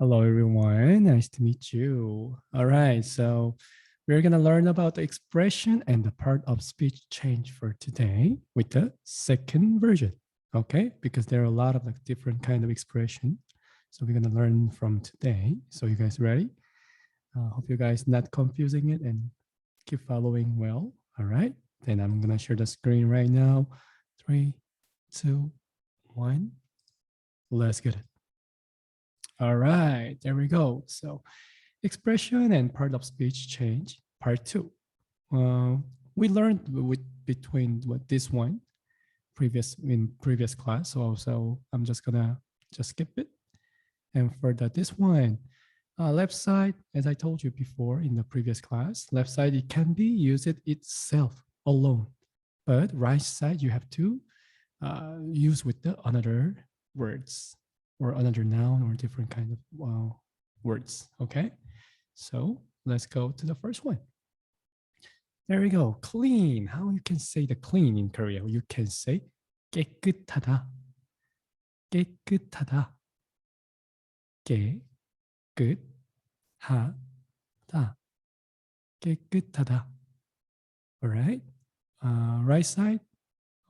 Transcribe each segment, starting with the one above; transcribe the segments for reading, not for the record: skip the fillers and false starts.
Hello, everyone. Nice to meet you. All right, so we're going to learn about the expression and the part of speech change for today with the second version. Okay, because there are a lot of like different kind of expression. So we're going to learn from today. So you guys ready? Hope you guys not confusing it and keep following well. All right, then I'm going to share the screen right now. 3, 2, 1. Let's get it. All right, there we go. So expression and part of speech change, part 2. We learned between what this one in previous class. So I'm just gonna skip it. And for this one, left side, as I told you before in the previous class, left side it can be used itself alone, but right side you have to use with the another words or another noun or different kind of words. Okay, so let's go to the first one. There we go. Clean. How you can say the clean in Korea? You can say 깨끗하다. 깨끗하다. 깨끗하다. 깨끗하다. All right. Right side.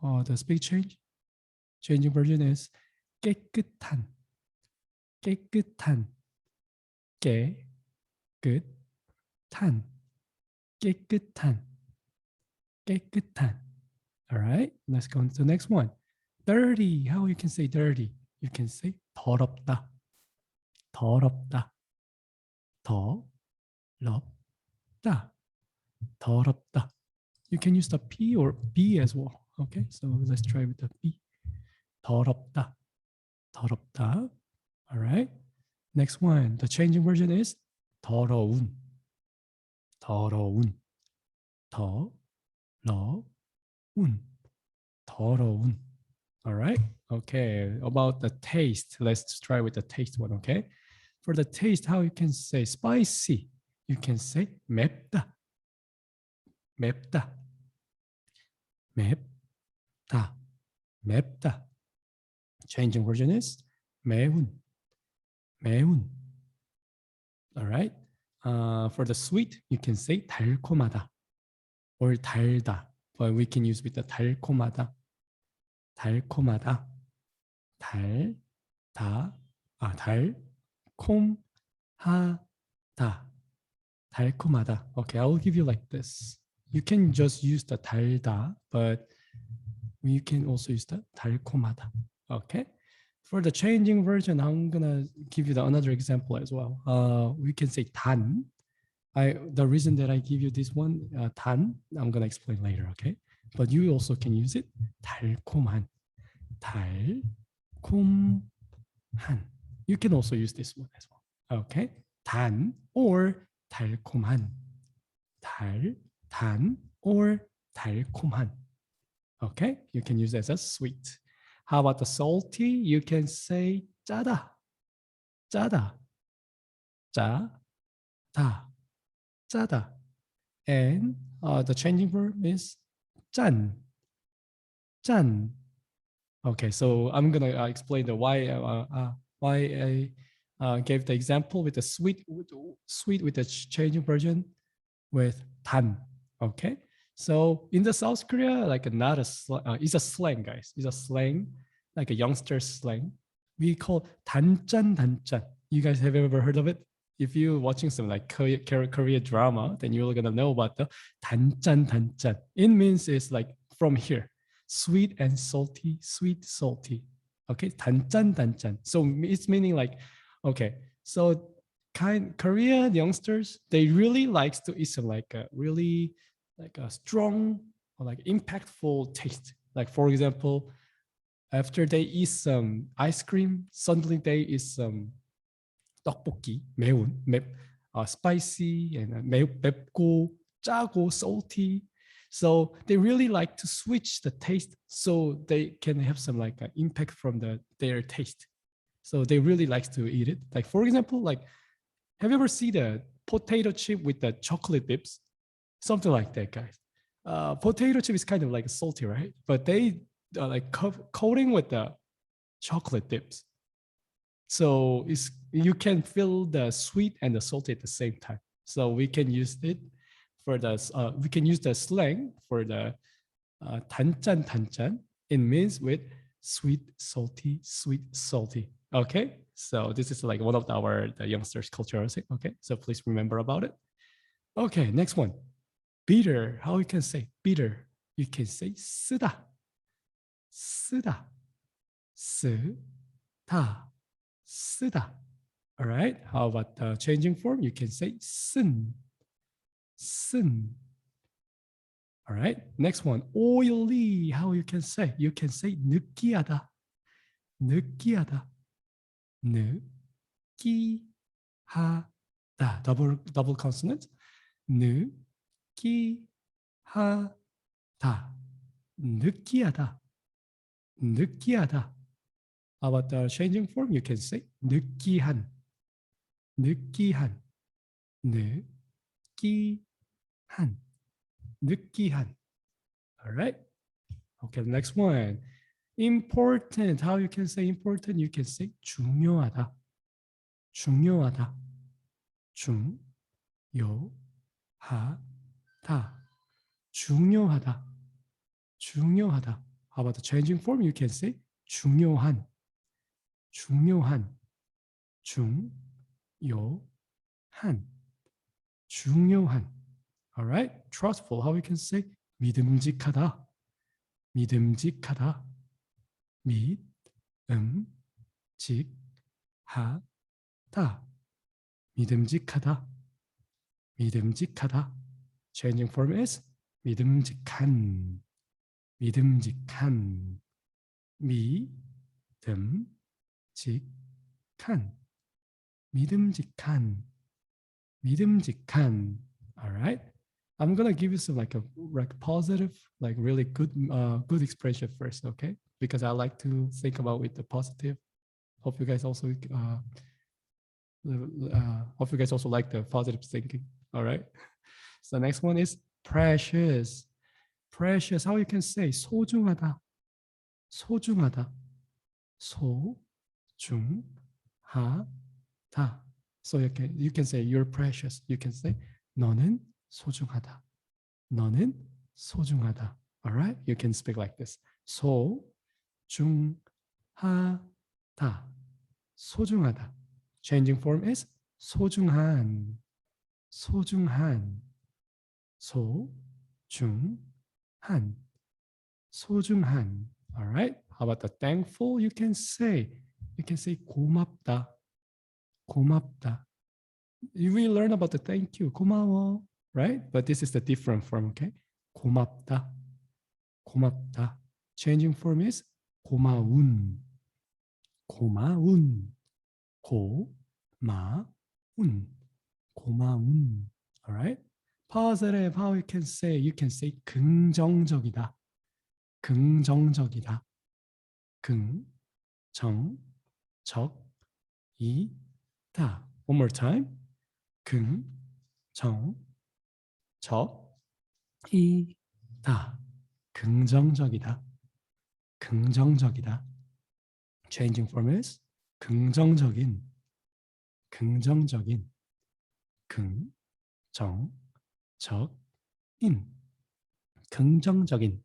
The speak change. Changing version is 깨끗한. 깨끗한. 깨끗한. 깨끗한. 깨끗한. All right, let's go on to the next one. Dirty. How you can say dirty? You can say 더럽다. 더럽다. 더럽다. 더럽다. You can use the P or B as well. Okay, so let's try with the B. 더럽다. 더럽다. All right. Next one. The changing version is 더러운. 더러운. 더러운. 더러운. All right. Okay. About the taste, let's try with the taste one. Okay. For the taste, how you can say spicy? You can say 맵다. 맵다. 맵다. 맵다. Changing version is 매운. 매운. All right. For the sweet, you can say 달콤하다 or 달다, but we can use with the 달콤하다. 달콤하다. 달콤하다. 달콤하다. Okay, I will give you like this. You can just use the 달다, but you can also use the 달콤하다. Okay. For the changing version, I'm gonna give you another example as well. We can say 단. The reason that I give you this one, 단, I'm gonna explain later, okay? But you also can use it. 달콤한. 달콤한. You can also use this one as well. Okay? 단 or 달콤한. 단 or 달콤한. Okay? You can use it as a sweet. How about the salty? You can say 짜다. 짜다. 짜다. 짜다. And the changing verb is 짠. 짠. Okay, so I'm gonna explain the why I gave the example with the sweet with the changing version with 단. Okay, so in the South Korea, like not a it's a slang, guys. It's a slang, like a youngster slang. We call 단짠 단짠. You guys have ever heard of it? If you're watching some like Korea drama, then you're gonna know about the 단짠 단짠. It means it's like from here, sweet and salty, sweet salty. Okay, 단짠 단짠. So it's meaning like, okay, so Korean youngsters, they really likes to eat some like a really like a strong or like impactful taste. Like for example, after they eat some ice cream, suddenly they eat some 떡볶이, 매운, spicy and 맵고, 짜고, salty. So they really like to switch the taste so they can have some like impact from their taste. So they really like to eat it. Like for example, like have you ever seen the potato chip with the chocolate dips? Something like that, guys. Potato chip is kind of like salty, right? But they like coating with the chocolate dips. So you can feel the sweet and the salty at the same time. So we can use it for the we can use the slang for the 단짠 단짠. It means with sweet salty. Okay, so this is like one of the youngsters cultural thing. Okay, so please remember about it. Okay, next one. Bitter. How you can say bitter? You can say 쓰다. 쓰다. 쓰다. 쓰다. All right. How about the changing form? You can say 쓴. 쓴. All right. Next one. Oily. How you can say? You can say 느끼하다. 느끼하다. 느끼하다. Double consonant. 느끼하다. 느끼하다. 느끼하다. How about the changing form? You can say 느끼한. 느끼한. 느끼한. 느끼한. All right. Okay, next one. Important. How you can say important? You can say 중요하다. 중요하다. 중요하다. 중요하다. 중요하다. How about the changing form? You can say 중요한. 중요한. 중요한. 중요한. All right. Trustful. How we can say 믿음직하다. 믿음직하다. 믿음직하다. 믿음직하다. 믿음직하다. Changing form is 믿음직한. 믿음직한. 믿음직한. 믿음직한. 믿음직한. All right. I'm gonna give you some like positive, like really good expression first, okay? Because I like to think about with the positive. Hope you guys also like the positive thinking. All right. So next one is precious. Precious. How you can say 소중하다. 소중하다. 소중하다. So you can say you're precious. You can say 너는 소중하다. 너는 소중하다. All right? You can speak like this. 소중하다. 소중하다. Changing form is 소중한. 소중한. 소중한. 소중한. All right? How about the thankful? You can say 고맙다. 고맙다. We learn about the thank you. 고마워. Right? But this is the different form, okay? 고맙다. 고맙다. Changing form is 고마운. 고마운. 고마운. 고마운. All right? Positive, how you can say 긍정적이다. 긍정적이다. 긍정적이다. One more time. 긍정적이다. 긍정적이다. 긍정적이다. Changing form is 긍정적인. 긍정적인. 긍정적인. 긍정적인.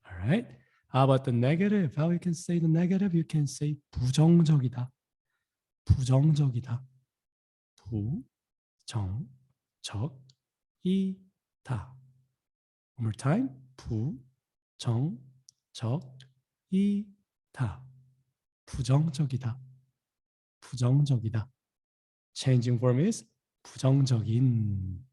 All right. How about the negative? How you can say the negative? You can say 부정적이다. 부정적이다. 부정적이다. One more time. 부정적이다. 부정적이다. 부정적이다. Changing form is 부정적인.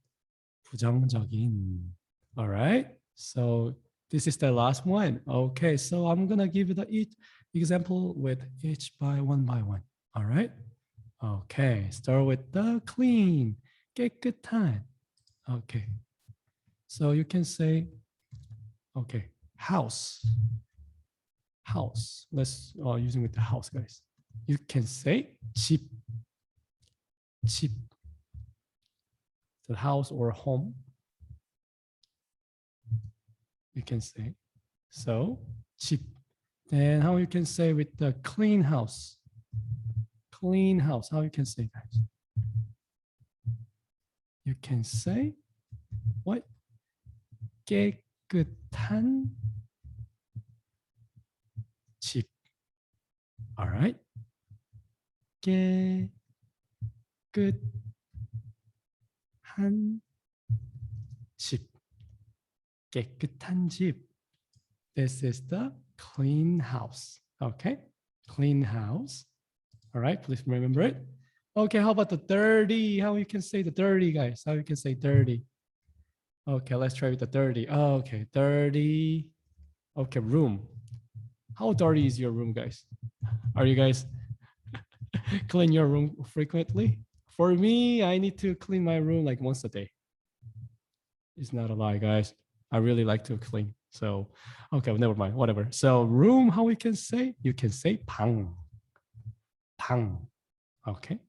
부정적인. All right. So this is the last one. Okay. So I'm gonna give you the each example with each by one. All right. Okay. Start with the clean. 깨끗한. Okay. So you can say, okay, house. House. Let's using with the house, guys. You can say 집. 집. The house or home. You can say. So 집. Then how you can say with the clean house. clean house. How you can say that? You can say what? 깨끗한 집. All right. 깨끗한 집. 깨끗한 집. This is the clean house. Okay. Clean house. All right. Please remember it. Okay. How about the dirty? How you can say the dirty, guys? How you can say dirty? Okay. Let's try with the dirty. Okay. Dirty. Okay. Room. How dirty is your room, guys? Are you guys clean your room frequently? For me, I need to clean my room like once a day. It's not a lie, guys. I really like to clean. So, okay, never mind, whatever. So room, how we can say? You can say 방. 방. Okay.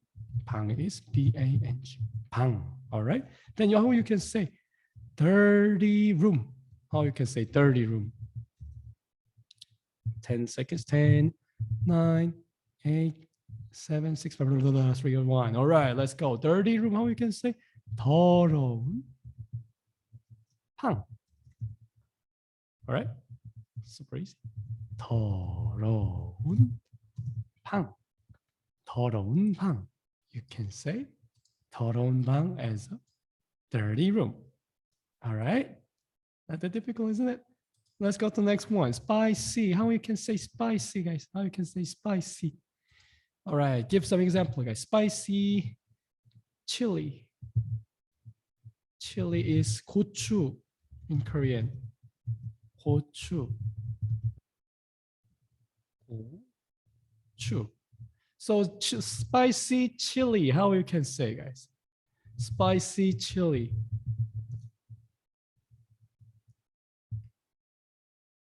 방 is B-A-N-G. 방. All right. Then how you can say dirty room? How you can say dirty room? 10 seconds. 10, 9, 8, 7, 6, 5, 3, 1. All right, let's go. Dirty room, how you can say? 더러운 방. All right, super easy. 더러운 방. 더러운 방. You can say 더러운 방 as a dirty room. All right, not that difficult, isn't it? Let's go to the next one. Spicy. How you can say spicy, guys? How you can say spicy? All right, give some example, guys. Spicy chili. Chili is 고추 in Korean. 고추. 고추. So spicy chili, how you can say, guys? Spicy chili.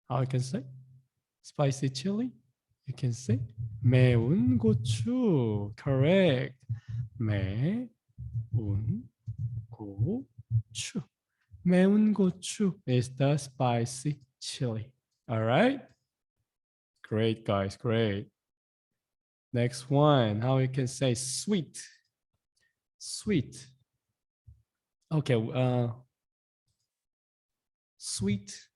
How you can say? Spicy chili? You can say 매운 고추. Correct. 매운 고추. 매운 고추 is the spicy chili. All right. Great, guys. Great. Next one. How you can say sweet. Sweet. Okay. Sweet.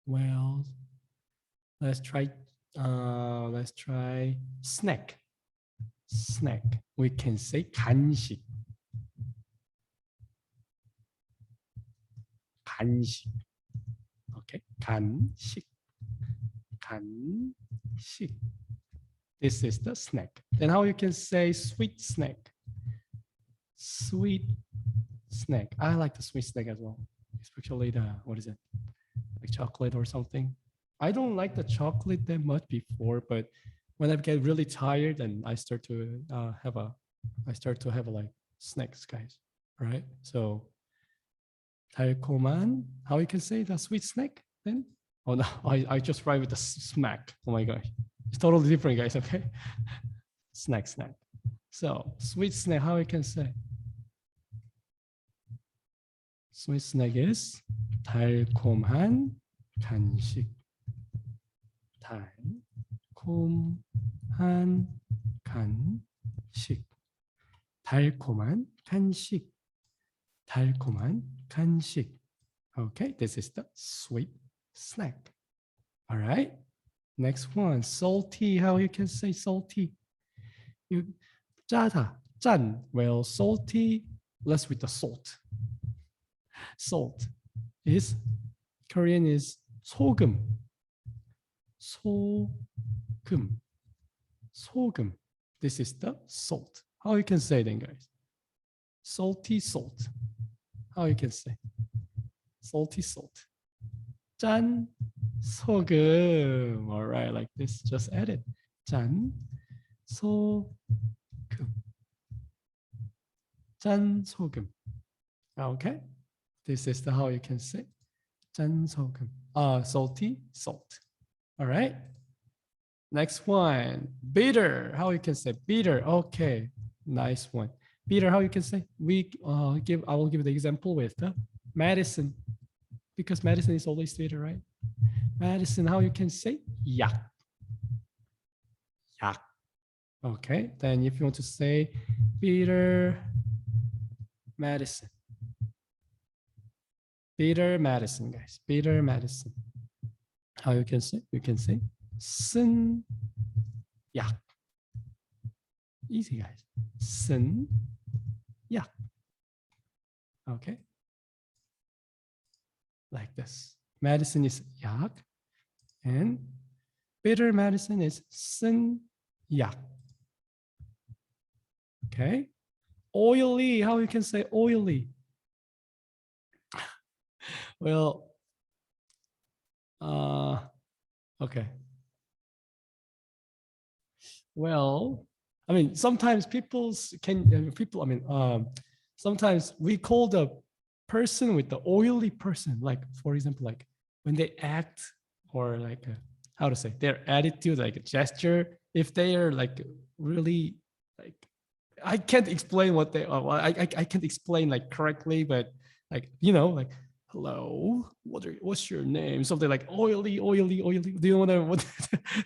Well, let's try snack. Snack. We can say 간식. 간식. Okay. 간식. 간식. This is the snack. Then how you can say sweet snack? Sweet snack. I like the sweet snack as well. Especially the, what is it? Like chocolate or something. I don't like the chocolate that much before, but when I get really tired and I start to have like snacks, guys. All right. So 달콤한, how you can say the sweet snack then? Oh no, I just write with the smack. Oh my gosh. It's totally different, guys. Okay. Snack. So sweet snack, how you can say? Sweet snack is 달콤한 간식. 달콤한 간식. 달콤한 간식. 달콤한 간식. Okay, this is the sweet snack. All right. Next one, salty. How you can say salty? You 짜다, 짠. Well, salty. Let's with the salt. Salt is Korean is 소금. 소금. 소금. This is the salt. How you can say then, guys? Salty salt. How you can say? Salty salt. 짠 소금. All right, like this. Just add it. 짠 소금. 짠 소금. Okay. This is the how you can say. 짠 소금. Salty salt. All right. Next one. Bitter. How you can say bitter? Okay. Nice one. Bitter. How you can say? I will give the example with the medicine. Because medicine is always bitter, right? Medicine, how you can say? 약. 약. Okay, then if you want to say Peter Madison. Peter Madison, guys. Peter Madison. How you can say? You can say Sun Yak. Easy, guys. Sun Yak. Okay. Like this. Madison is Yak. And Peter Madison is Sun Yak. Okay. Oily. How you can say oily? Well, okay. Well, I mean, sometimes sometimes we call the person with the oily person, like for example, like when they act or like how to say their attitude, like a gesture, if they are like really like, I can't explain what they are. Well, I can't explain like correctly, but like, like, hello, what's your name? Something like oily, oily, oily. Do you know what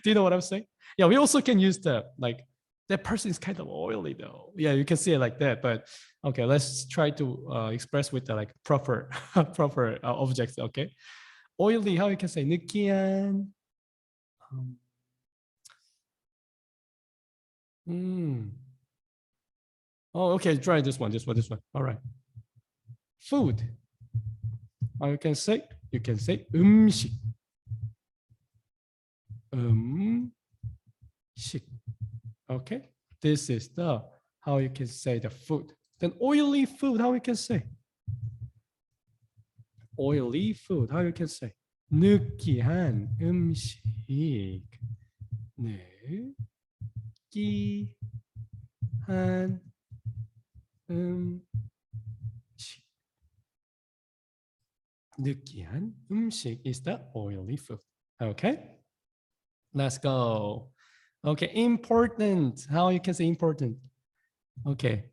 do you know what I'm saying? Yeah, we also can use the like that person is kind of oily though. Yeah, you can see it like that. But okay, let's try to express with the like proper proper objects. Okay, oily. How you can say 느끼한. Um, mm. Oh, okay. Try this one. This one. This one. All right. Food. How you can say 음식. 음식. Okay. This is the how you can say the food. Then oily food. How you can say oily food. How you can say 느끼한 음식. 느끼한 음식. 느끼한 음식 is the oily food. Okay, let's go. Okay, important. How you can say important? Okay,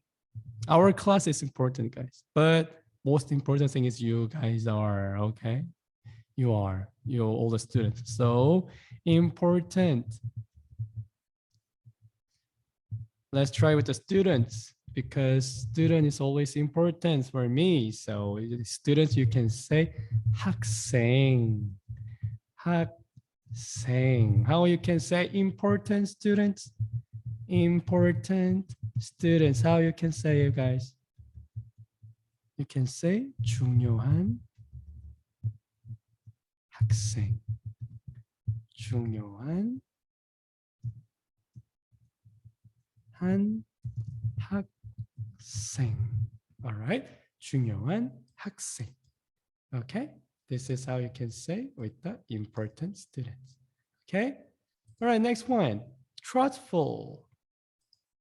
our class is important, guys. But most important thing is you guys are, okay? You're all the students. So important. Let's try with the students because student is always important for me. So students, you can say 학생. 학생. How you can say important students? Important students. How you can say, you guys? You can say 중요한 학생. 중요한 한 학생. All right. 중요한 학생. Okay. This is how you can say with the important students. Okay. All right. Next one. Trustful.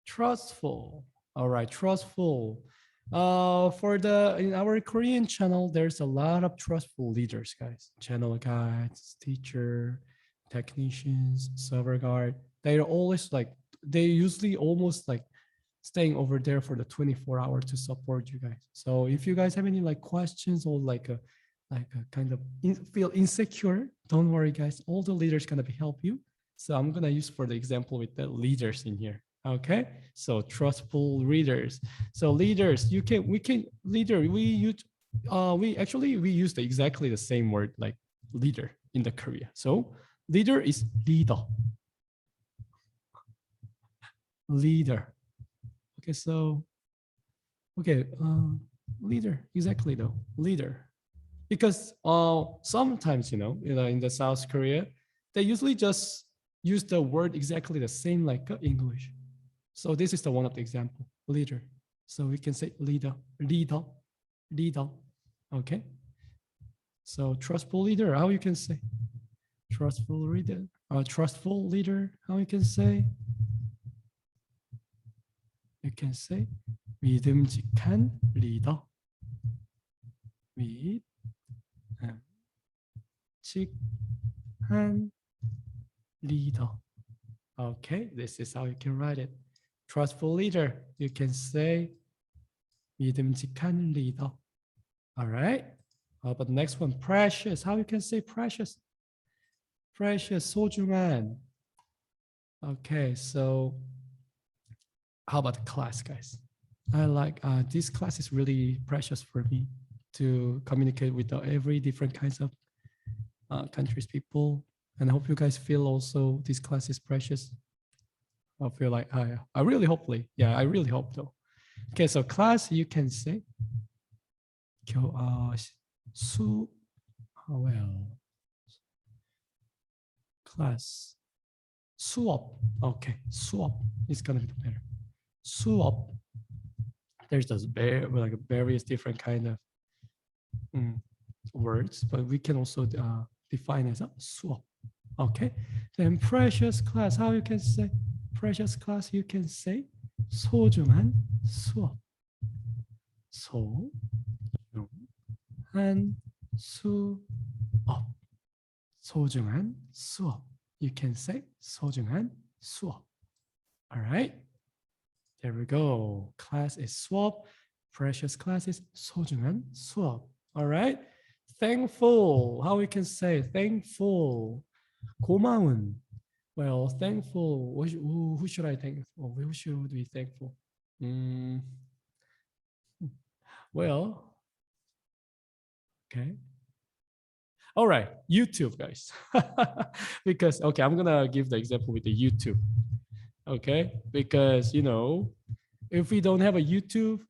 Trustful. All right. Trustful. In our Korean channel, there's a lot of trustful leaders, guys. Channel guides, teacher, technicians, server guard. They usually almost like staying over there for the 24 hours to support you guys. So if you guys have any like questions or like a kind of feel insecure, don't worry, guys. All the leaders gonna help you. So I'm gonna use for the example with the leaders in here. Okay, so trustful leaders. So leaders, we use exactly the same word like leader in the Korea. So leader is leader. Leader. Okay, so leader, exactly though, leader. Because sometimes in the South Korea, they usually just use the word exactly the same like English. So this is the one of the example, leader. So we can say leader, leader, leader. Okay. So trustful leader, how you can say? Trustful leader, trustful leader, how you can say? You can say 믿음직한 리더. 믿음직한 leader. Okay, this is how you can write it. Trustful leader, you can say 믿음직한 leader. All right. How about the next one? Precious. How you can say precious? Precious, 소중한. Okay, so How about the class, guys? I like this class is really precious for me to communicate with every different kinds of countries, people. And I hope you guys feel also this class is precious. I feel like I really hopefully, yeah, I really hope though. Okay, so class, you can say 수, well, class, 수업. Okay, 수업 is gonna be better. 수업. There's those like various different kind of words, but we can also define as a 수업. Okay, then precious class, how you can say precious class? You can say 소중한 수업. 소중한 수업. 소중한 수업. You can say 소중한 수업. All right. There we go. Class is 수업. Precious class is 소중한 수업. All right. Thankful. How we can say thankful. 고마운. Well, thankful. Who should I thank? Who should we thankful? Well, okay. All right, YouTube, guys. Because, okay, I'm gonna give the example with the YouTube. Okay, because, if we don't have a YouTube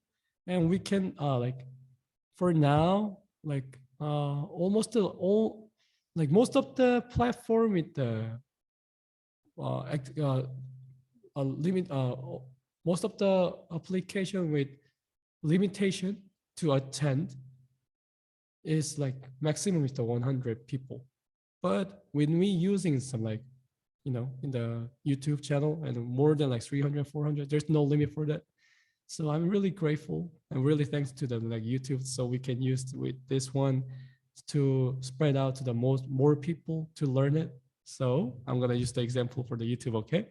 and we can, like, for now, like, almost all, like most of the platform with the limit, most of the application with limitation to attend is like maximum is the 100 people. But when we using some like, in the YouTube channel and more than like 300, 400, there's no limit for that. So I'm really grateful and really thanks to the like YouTube. So we can use with this one to spread out to the more people to learn it. So I'm gonna use the example for the YouTube, okay?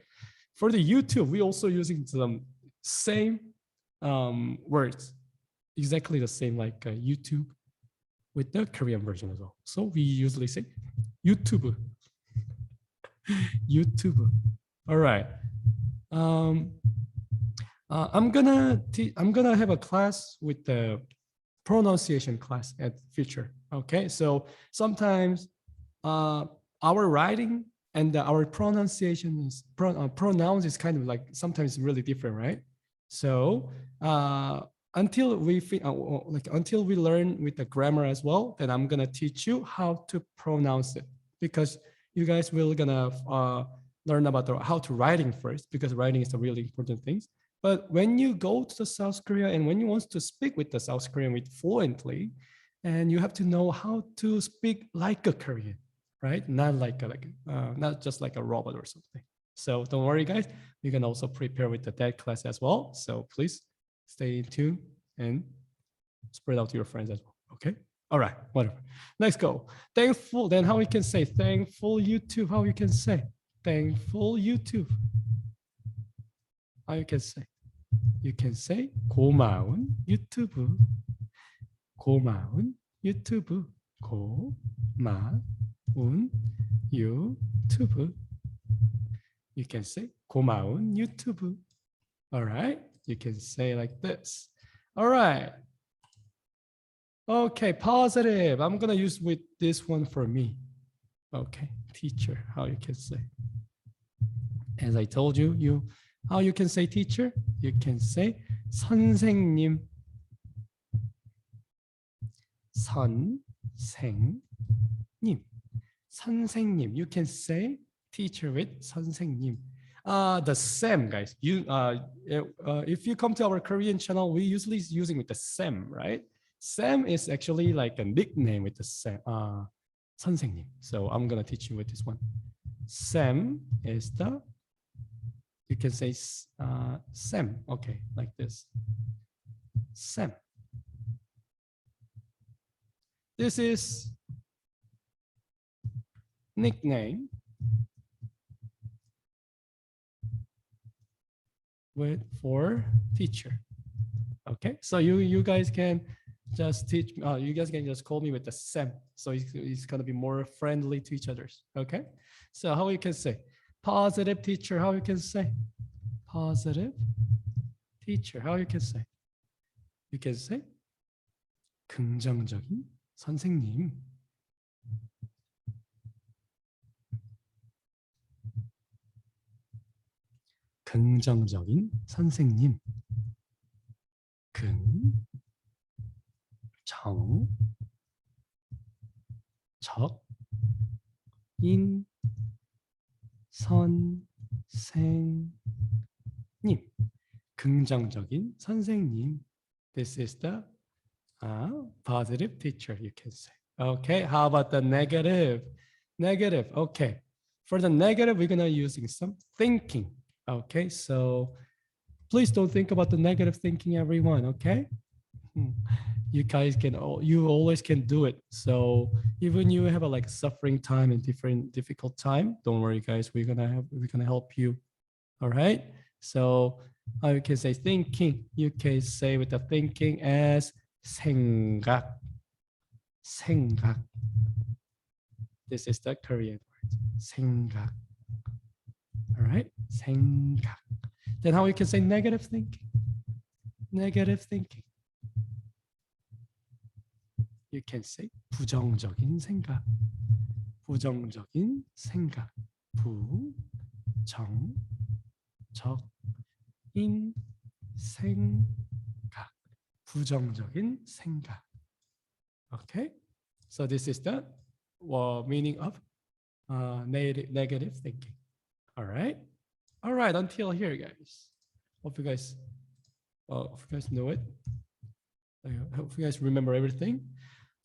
For the YouTube, we also using some same words, exactly the same like YouTube with the Korean version as well. So we usually say YouTube. YouTube. All right. I'm gonna have a class with the pronunciation class at future. Okay, so sometimes our writing and our pronunciation is pronouns is kind of like sometimes really different, right? So until we learn with the grammar as well, then I'm gonna teach you how to pronounce it, because you guys will gonna learn about how to writing first, because writing is the really important things. But when you go to South Korea and when you want to speak with the South Korean with fluently, and you have to know how to speak like a Korean, right? Not like not just like a robot or something. So don't worry, guys. You can also prepare with the that class as well. So please stay tuned and spread out to your friends as well. Okay. All right. Whatever. Let's go. Thankful. Then how we can say thankful YouTube? How you can say thankful YouTube? How you can say? You can say 고마운 유튜브. 고마운 유튜브. 고마운 유튜브. You can say 고마운 유튜브. All right. You can say like this. All right. Okay, positive. I'm gonna use with this one for me. Okay, teacher, how you can say. As I told you, how you can say teacher? You can say 선생님. 선생님. 선생님. You can say teacher with 선생님. The Sam, guys. If you come to our Korean channel, we usually using with the Sam, right? Sam is actually like a nickname with the Sam, 선생님. So I'm gonna teach you with this one. Sam is you can say Sam, okay, like this. Sam. This is nickname for teacher. Okay, so you guys can just teach. You guys can just call me with the Sam, so it's gonna be more friendly to each other. Okay, so how you can say positive teacher? How you can say positive teacher. How you can say? You can say 긍정적인 선생님. 긍정적인 선생님. 긍정적인 선생님. 긍정적인 선생님. This is the positive teacher, you can say. Okay, how about the negative? Negative, okay. For the negative, we're gonna using some thinking. Okay, so please don't think about the negative thinking, everyone, okay? You guys can, you always can do it. So even you have a like suffering time and difficult time, don't worry guys, we're gonna help you. All right, so you can say thinking, you can say with the thinking as 생각. This is the Korean word, 생각. All right, 생각. Then how you can say negative thinking? Negative thinking. You can say 부정적인 생각. 부정적인 생각. 부정적인 생각. 부정적인 생각. Okay, so this is the meaning of negative thinking. All right, until here, guys. Hope you guys know it. I hope you guys remember everything.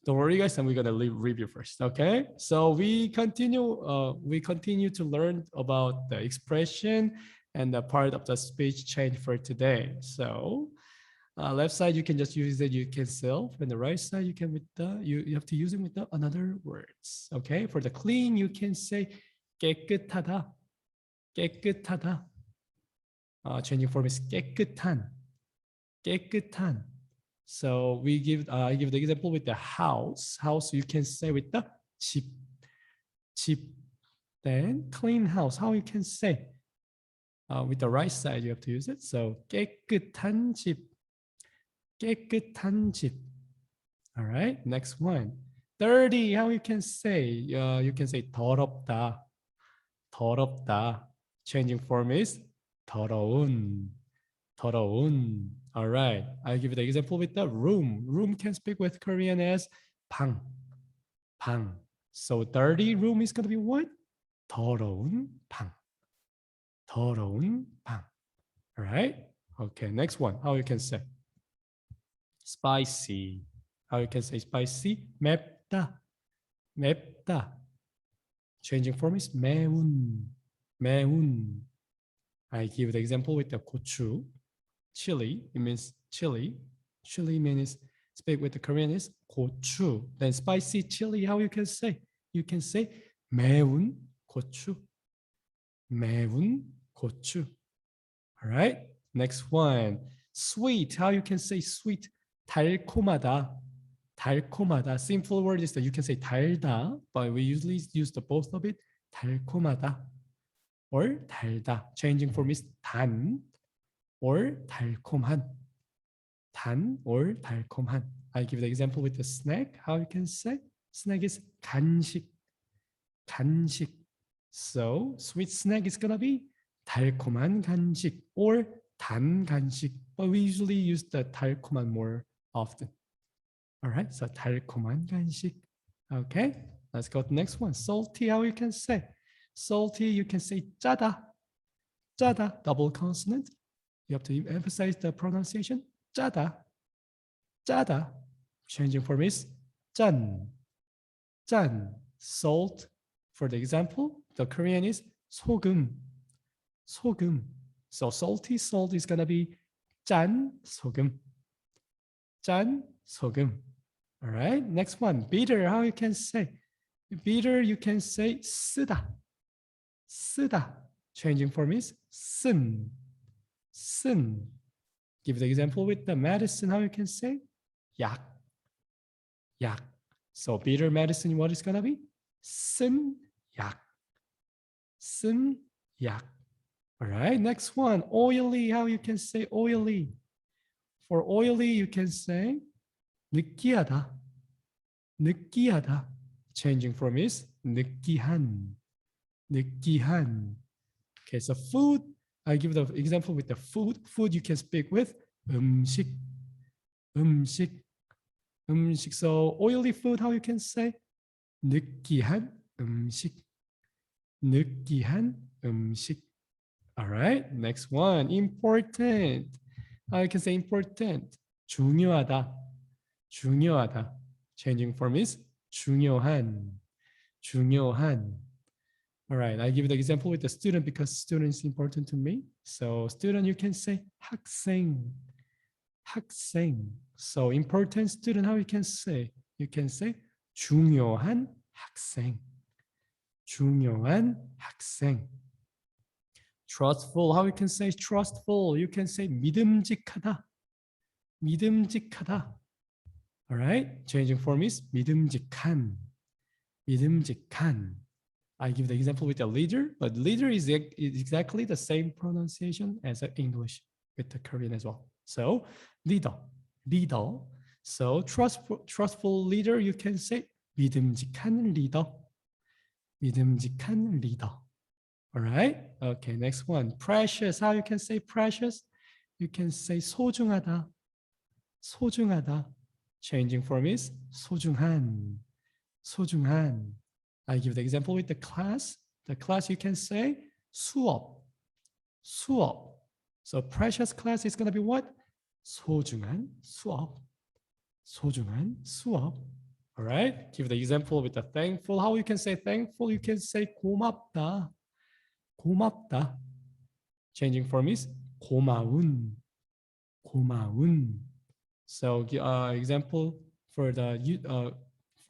Don't worry, guys, and we're gonna review first. Okay, so we continue to learn about the expression and the part of the speech change for today. So left side you can just use it, you can self, and the right side you can with the you have to use it with the another words. Okay, for the clean you can say 깨끗하다. Changing form is 깨끗한. So we give I give the example with the house. House you can say with the 집. Then clean house. How you can say? With the right side you have to use it. So 깨끗한 집. All right. Next one. Dirty. How you can say? You can say 더럽다. Changing form is 더러운. All right. I'll give you the example with the room. Room can speak with Korean as 방. So dirty room is going to be what? 더러운 방. All right. Okay. Next one. How you can say? Spicy. How you can say spicy? 맵다. Changing form is 매운. I give the example with the 고추. Chili, it means chili. Chili means speak with the Korean is 고추. Then spicy chili, how you can say? You can say 매운 고추. All right. Next one. Sweet. How you can say sweet? 달콤하다. Simple word is that you can say 달다, but we usually use the both of it. 달콤하다 or 달다. Changing form is 단 or 달콤한. I give the example with the snack. How you can say? Snack is 간식. So sweet snack is gonna be 달콤한 간식 or 단 간식. But we usually use the 달콤한 more often. All right, so 달콤한 간식. Okay, let's go to the next one. Salty, how you can say? Salty, you can say 짜다. Double consonant. You have to emphasize the pronunciation. 짜다. Changing form is 짠. Salt. For the example, the Korean is 소금. So salty salt is gonna be 짠 소금. All right, next one. Bitter, how you can say? Bitter, you can say 쓰다. Changing form is 쓴. Give the example with the medicine. How you can say? 약. So bitter medicine, what is gonna be? 쓴 약. All right, next one, oily. How you can say oily? For oily, you can say 느끼하다. 느끼하다. Changing from is 느끼한. 느끼한. Okay, so food. I give the example with the food. Food you can speak with 음식. 음식. 음식. So oily food, how you can say? 느끼한 음식. 느끼한 음식. All right, next one, important. I can say important. 중요하다. 중요하다. Changing form is 중요한. 중요한. All right, I give the example with the student because student is important to me. So student, you can say 학생. 학생. So important student, how you can say? You can say 중요한 학생. 중요한 학생. Trustful, how you can say trustful? You can say 믿음직하다. 믿음직하다. All right, changing form is 믿음직한. 믿음직한. I give the example with a leader, but leader is exactly the same pronunciation as English with the Korean as well. So leader, leader. So trustful leader, you can say 믿음직한 리더. 믿음직한 리더. All right. Okay. Next one. Precious. How you can say precious? You can say 소중하다. 소중하다. Changing form is 소중한. 소중한. I give the example with the class. The class you can say 수업. 수업. So precious class is going to be what? 소중한 수업. 소중한 수업. All right. Give the example with the thankful. How you can say thankful? You can say 고맙다. 고맙다. Changing form is 고마운. 고마운. So example for the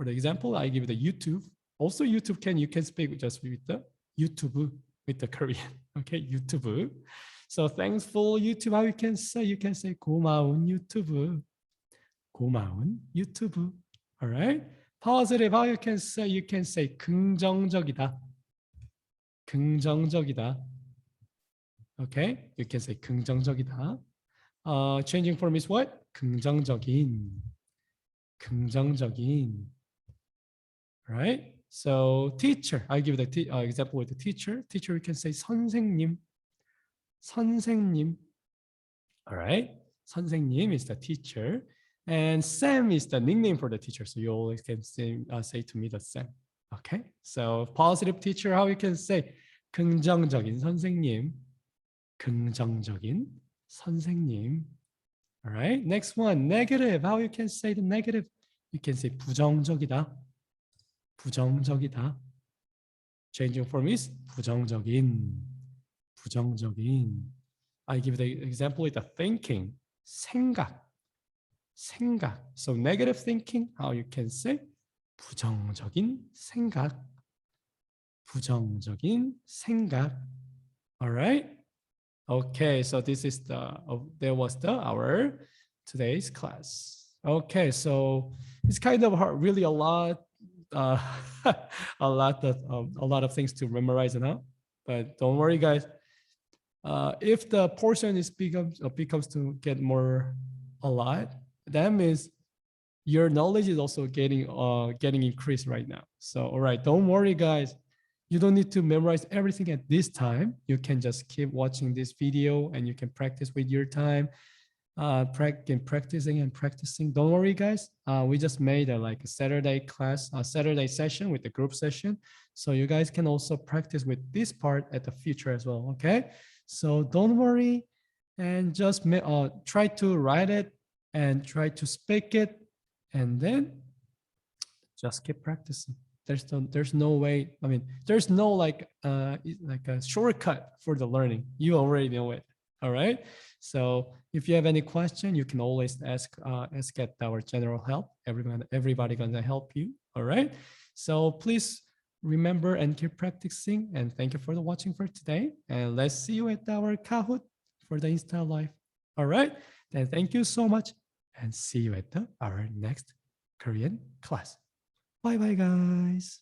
example, I give the YouTube. Also YouTube you can speak just with the YouTube with the Korean. Okay, YouTube. So thankful YouTube, how you can say 고마운 YouTube. 고마운 YouTube. All right. Positive, how you can say 긍정적이다. 긍정적이다. Okay, you can say 긍정적이다. Changing form is what? 긍정적인. 긍정적인. Right? So teacher, I give the example with the teacher. Teacher, you can say 선생님. 선생님. All right? 선생님 is the teacher. And Sam is the nickname for the teacher. So you always can say to me that Sam. Okay? So positive teacher, how you can say 긍정적인 선생님. 긍정적인 선생님. All right? Next one, negative. How you can say the negative? You can say 부정적이다. 부정적이다. Changing form is 부정적인. 부정적인. I give the example with the thinking. 생각. 생각. So negative thinking, how you can say 부정적인 생각. 부정적인 생각. All right? Okay, so this is there was our today's class. Okay, so it's kind of hard, really a lot a lot of things to memorize now, but don't worry guys. If the portion becomes to get more a lot, that means your knowledge is also getting increased right now. So all right, don't worry guys. You don't need to memorize everything at this time. You can just keep watching this video and you can practice with your time. Practicing and practicing. Don't worry, guys. We just made a Saturday class, a Saturday session with the group session. So you guys can also practice with this part at the future as well. Okay. So don't worry and just try to write it and try to speak it and then just keep practicing. There's no way. I mean, there's no like a shortcut for the learning. You already know it. All right. So if you have any question, you can always ask at our general help. Everybody gonna help you. All right. So please remember and keep practicing. And thank you for the watching for today. And let's see you at our Kahoot for the Insta Live. All right. Then thank you so much, and see you at our next Korean class. Bye bye, guys.